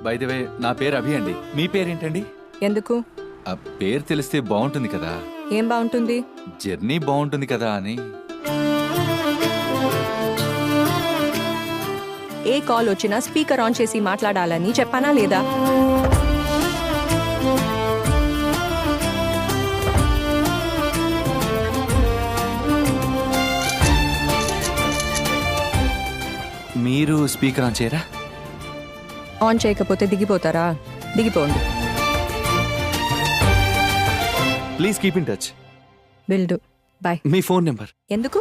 By the way, నా పేరు అభి అండి. మీ పేరేంటండి? ఎందుకు? ఆ పేరు తెలిస్తే బాగుంటుంది కదా. ఏం బాగుంటుంది? జర్నీ బాగుంటుంది కదా అని. ఏ కాల్ వచ్చినా స్పీకర్ ఆన్ చేసి మాట్లాడాలని చెప్పానా లేదా? మీరు స్పీకర్ ఆన్ చేయరా? ఆన్ చేయకపోతే దిగిపోతారా? దిగిపోండి. Please keep in touch. Will do. Bye. మీ ఫోన్ నెంబర్? ఎందుకు?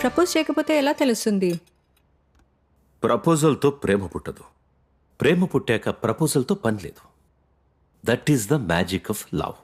ప్రపోజ్ చేయకపోతే ఎలా తెలుస్తుంది? ప్రపోజల్తో ప్రేమ పుట్టదు, ప్రేమ పుట్టాక ప్రపోజల్తో పని లేదు. That is the magic of love.